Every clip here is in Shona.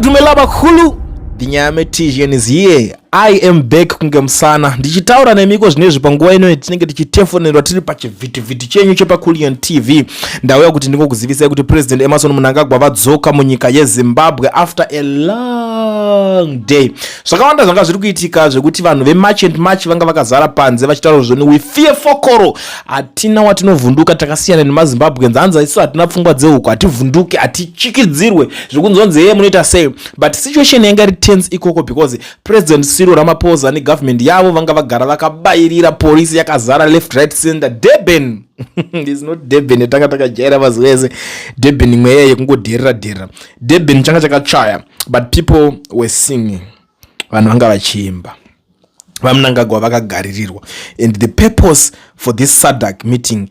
Dumelaba Hulu. Dinyame Tijan is here. I am back kungemsana. Ndichitaura nemiko zvinezvi panguva ino tinenge tichitefonera tiri pachivhiti chenyu chepa Kulian TV. Ndauya kuti ndingokuzivisai kuti President Emmerson Mnangagwa vadzoka munyika yeZimbabwe after a long day. Zvakawanda zvanga zviri kuitika zvekuti vanhu vemarch and march vanga vakazara panze vachitaura zvoni we fear for koro. Hatina watinovhunduka takasiyana nemaZimbabweans. Hanza isu hatina pfungwa dzeuko, hativhunduke, hatichikidzirwe zvokunzonzi yeye munoita sei. But situation yanga iri tense ikoko because President Ramaphosa ni government yavo vanga vagara vakabairira polisi yakazara left right center. Durban is not Durban yatanga jaira vazweze. Durban imwe yeye kungodherera. Durban changa chakachaya, but people were singing, vanhu vanga vachiimba, vaMnangagwa vakagaririrwa. And the purpose for this SADC meeting,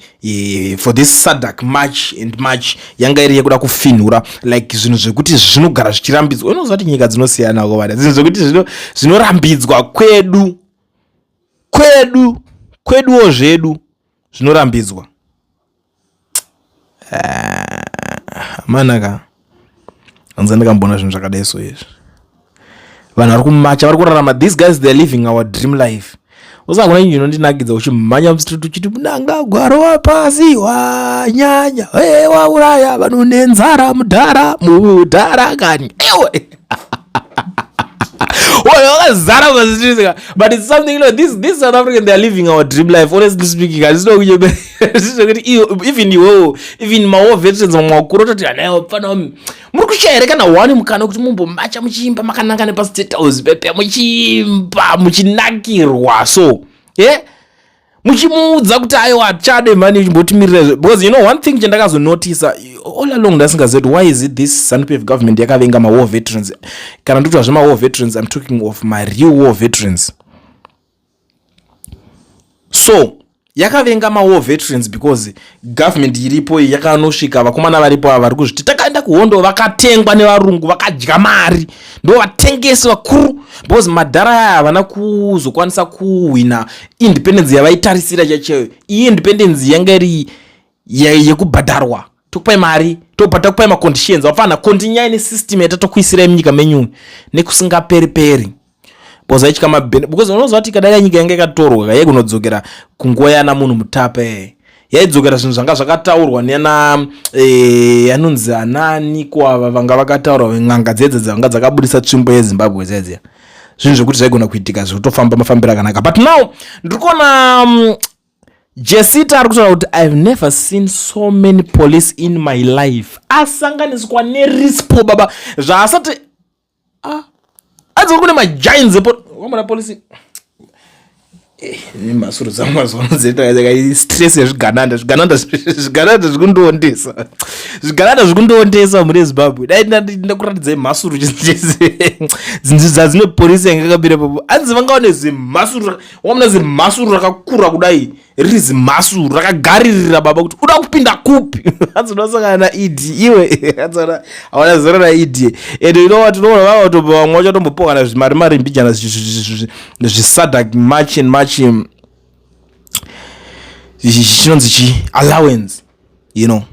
for this SADC march yanga iri yekuda kufinhura like zvinhu zvekuti zvinogara zvichirambidzwa. Unozati nyika dzinosiyana kwavada, zvinhu zvekuti zvinorambidzwa kweduwo zvedu zvinorambidzwa. Manaka anza ndikambona zvinhu zvakadai so izvi. Vanhu vari kumacha vari kurarama, these guys they are living our dream life. Usakona inondinakidza uchimhanya mustreet uchiti Mnangagwa rowa pasi wanyanya wauraya vanhu nenzara mudhara kani ewe. But it's something like this South African, they are living our dream life. Honestly speaking, I just know even my war veterans makurota anayo pano muri kushaira kana wani mukana kuti mumbomacha muchimba makananga nepa state house pepe muchimba muchinakirwa so muchimudza kuti ayo achade mani chimbotimirira. Because you know one thing chandakazo notice all along ndasingazivi why is it this SANPF government yakavenga ma war veterans. Kana ndoti zvema war veterans, I'm talking of my real war veterans. So yakavenga ma war veterans because government iripo yakanosvika vakomana varipo vari kuzviti takaenda kuhondo vakatengwa nevarungu vakadya mari ndo vatengesi vakuru because madhara aya havana kuzokwanisa kuwina independence yavaitarisira chacheyo. Iyi independence yanga iri yekubhadharwa, tokupai mari tobhata kupai maconditions vafana kontinyai nesystem yatatokuisirai munyika menyu nekusingaperi boza ichika mabhene because unozwa kuti kadai nyika yanga yakatorwa yai kunodzokera kunguva yana munhu mutape yaidzokera zvinhu zvanga zvakataurwa nena anonzi anani kwava vanga vakataurwa n'anga dzedze dzanga dzakabudisa tsvimbo yeZimbabwe dzedze zvinhu zvekuti zvaigona kuitika zvekutofamba mafambiro akanaka. But now ndirikuona Jesita ari kutaura kuti I've never seen so many police in my life. Asanganiswa nerispo baba zvaasati adzi kune magiants wamana police ni masuru zamwa zonzeta stress yazvigananda zvikundoondesa muri Zimbabwe. Dai ndakuratidza masuru dzinzidza dzine polisi yangakabira papo anzi vangaone zimasuru wamuna zimasuru rakakura kudai riri zimasuru rakagaririra baba kuti uda kupinda kupi anzi unosangana na ED iwe anzi awana zera na ED and you know what unoona vava kutoba vamwe vachatombopokana zvimari mbijana zviSADC march chinonzi chi allowance, you know,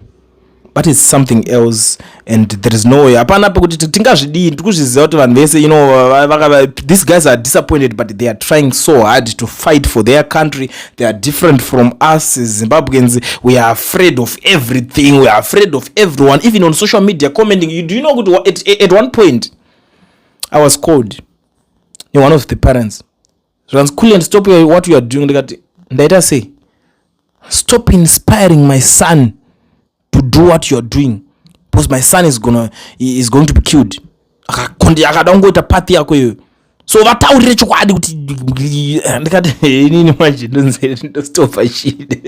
but it's something else and there is no way apana pekuti tingazvidii tikuzviziva kuti vanhu vese, you know, these guys are disappointed but they are trying so hard to fight for their country. They are different from us Zimbabweans. We are afraid of everything, we are afraid of everyone, even on social media commenting. Do you know at one point I was called in one of the parents Kulian, stop what you are doing. Ndaita say stop inspiring my son to do what you are doing because my son is going to be killed. Akada ngoita path yako iyo so vataurire chokwadi kuti ndikati inini manje stop shit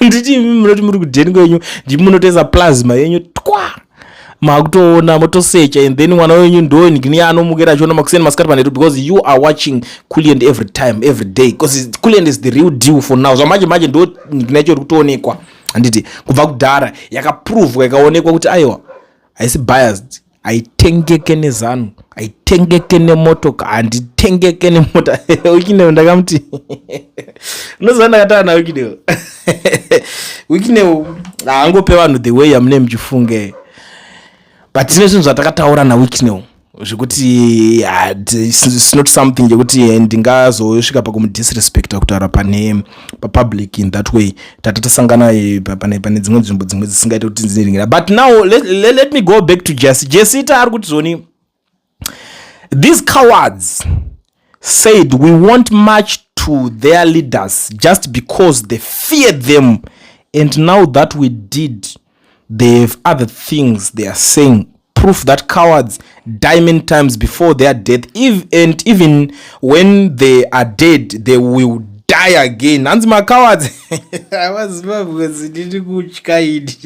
nditi munoti muri kudheni kwenyu ndimunotesa plasma yenyu twa makutoona motosecha and then mwana wenyu ndo ngini anomukira chona makuseni masikati panetu because you are watching Kulian every day because Kulian is the real deal for now. Manje ndo nginacho kutoonekwa anditi kubva kudhara yakaprove yakaonekwa kuti aiwa haisi biased, aitengeke nezano, aitengeke nemotoka, anditengeke nemota ukinewo ndakamuti unoziva ndakataura nawe ukinewo haangope vanhu the way yamune muchifunge. but tine zvinhu zvatakataura nawiki now zvekuti it's not something yekuti ndingazosvika pakumudisrespecta kutaura pane public in that way tatasangana pane dzimwe nzvimbo dzimwe dzisingaita kuti nziringira. But now let me go back to Jesse ari kuti zoni these cowards said we won't march to their leaders just because they feared them, and now that we did, they have other things they are saying, proof that cowards die many times before their death, and even when they are dead they will die again. Hanzi ma cowards I was ndiri kuchikaidi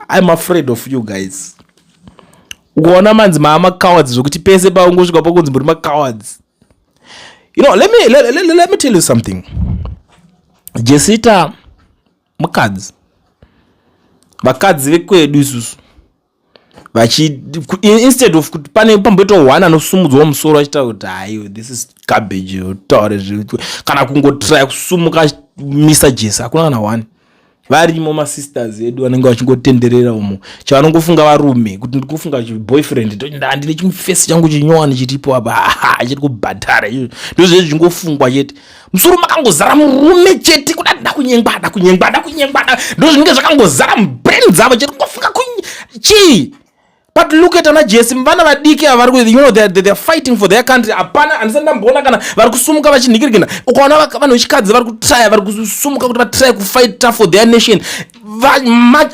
I'm afraid of you guys. Ukaona manzi ma cowards zvokuti pese paungosvika pakunzi muri ma cowards. You know, let me tell you something. Jesita mukadzi vakadzi vekwedu isusu vachi instead of kuti pane pamboito one anosumudzwa musoro achita kuti hayi this is garbage taure kana kungotry kusumuka Mr. Jesse hakuna kana one. Varimo masisters edu vanenge vachingotenderera umo chavanongofunga varume kuti ndikufunga boyfriend ndine chimufesi changu chinyowani chiripo apa chiri kubhadhara ndozve zvingofungwa chete musoro makangozara murume chete kuda kunyengwada ndozvinenge zvakangozara mubrain dzavo chete kungofunga chii. But look at ana Jesse mvana vadiki avari you know they are fighting for their country. Apana anisanda mbona kana vari kusumuka vachinhikirikana ukaona vanhu vechikadzi vari kutraya vari kusumuka kuti vatry kufight for their nation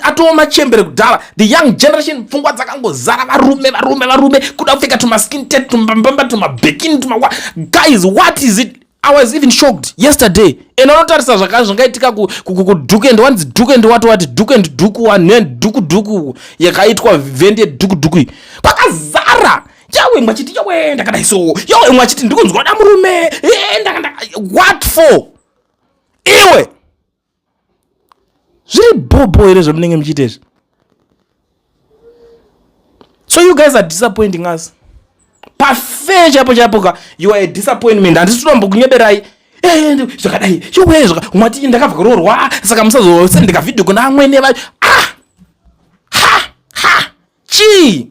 atoo machembere kudhara. The young generation pfungwa dzakangozara varume kuda kupfeka tumaskin tet tumbamba tumabekini guys what is it. I was even shocked yesterday. And unotarisa zvakaitika kuduke and wanzi duke and what duke and duku one duku yakaitwa event yeduku kwakazara yawe mwachiti yawe ndakadaiso yawe mwachiti ndikunzwa da murume what for iwe zviri bobo here zvamunenge muchiitezvi. So you guys are disappointing us. Pafe chapo you are a disappointment. Handisi kunyederai zvakadai iwe mwati ndakavhagororwa saka musazosendeka video kuna amwene chii.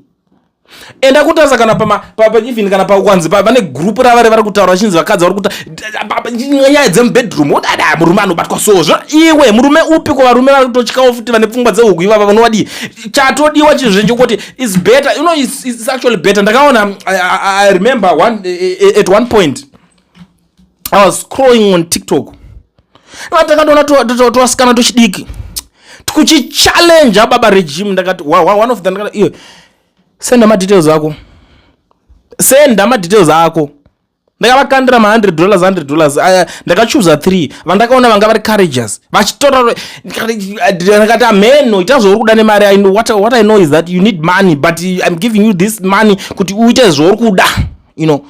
Enda kutarisa kana even kana pawanzi pane group ravari vari kutaura chinzi vakadzi vari kuta nyaya dzemubedroom odada murume anobatwa sozvo iwe murume upi kwa varume vari kutotyikawo futi vane pfungwa dzehuku ivava vanovadi chatodiwa chizvo chokuti is better you know it's actually better. Ndakaona I remember at one point I was scrolling on TikTok ndakandoona twasikana tochidiki tikuchichallenge baba regime ndakati one of them ndakati iwe senda ma details ako ndakavakandira $100 ndakachuza 3 vandakaona vanga vari courageous vachitora ndakati ameno ita zvauri kuda nemari. I know what I know is that you need money but I'm giving you this money kuti uite zvauri kuda you know.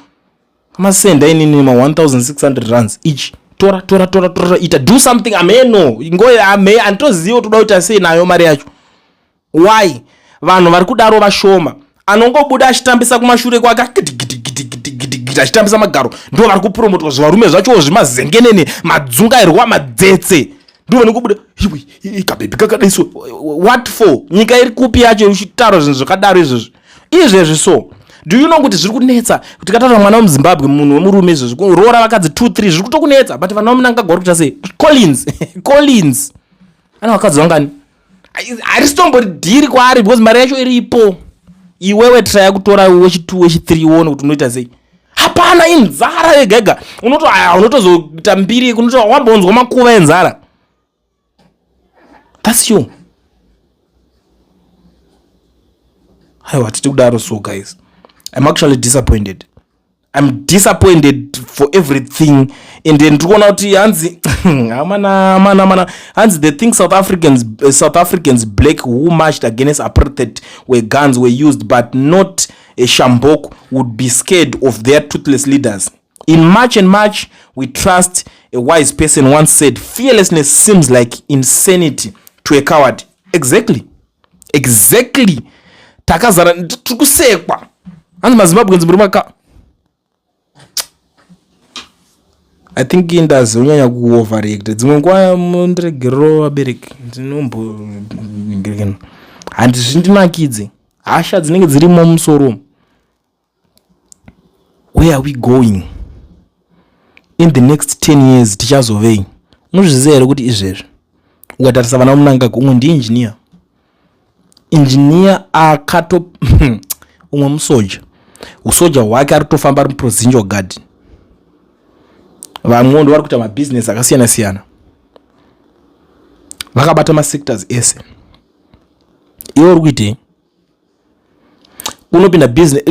Masenda inini ma 1600 rands each tora ita do something ameno ngoya ame antozivo toda kuti sei nayo mari yacho. Why vanhu vari kudaro vashoma anongobuda achitambisa kumashure kwake achitambisa magaro ndo vari kupromotwa zvarume zvacho zvimazengenene madzungairwa madzetse ndo vane kubuda kabebi kakadaiso what for. Nyika iri kupi yacho uchitaura zvinhu zvakadaro izvezvi so do you know kuti zviri kunetsa kuti kataura mwana wemuzimbabwe munhu wemurume izvezvi roora vakadzi 2-3 zviri kutokunetsa but vanhu vamunangagwa vari kuita sei Collins ana vakadzi vangani harisitombo dhiri kwaari because mari yacho iripo. Iwewe try kutora wechi2 wechi3 uone kuti unoita sei. Hapana inzara yegega unotozoita mbiri kunoto wambonzwa makuva enzara. That's you. Haiwa titi kudaro so guys. I'm actually disappointed. I'm disappointed for everything. And then ndikuona kuti hanzi mana hanzi the thing South Africans black who marched against apartheid where guns were used but not a shambok would be scared of their toothless leaders. In March and March we trust, a wise person once said, fearlessness seems like insanity to a coward. Exactly takazara tikusekwa hanzi mazimbabweans muri maka I think indazi unyanya ku overreact dzimwe nguva mundiregerero abereki ndinomboningirikana handizvindinakidze hasha dzinenge dzirimo musoro. Where are we going in the next 10 years? Tichazovei? Unozviziva here kuti izvezvi ukatarisa vana Mnangagwa umwe ndiinjiniya akato umwe musoja, usoja hwake ari kutofamba ari muprovincial guard, vamwe vari kuita mabhizinesi akasiyana siyana, vakabata masectors ese. Iwe uri kuitei? Unopinda business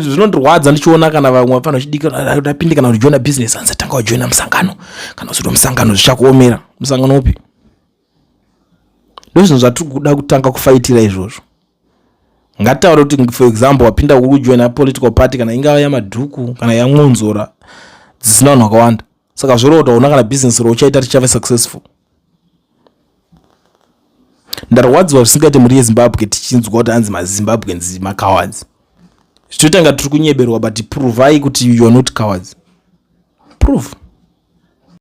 zvinondirwadza ndichiona kana vamwe vapano vachidika rapinde kana kujoina business anzi tanga wajoina musangano kana kuti musangano zvichakuomera. Musangano upi? Ndozvinhu zvatiri kuda kutanga kufaitira izvozvo. Ngataure kuti for example wapinda kujoina political party kana ingava yamadhuku kana yamwonzora dzisina vanhu vakawanda, saka zvorota una kana business rochaita richave successful. Ndarwadziwa zvisingaite muri yeZimbabwe tichinzwa kuti anzi maZimbabweans macowards. Zvitoita nga tiri kunyeberwa, but provai kuti you are not cowards. Prove.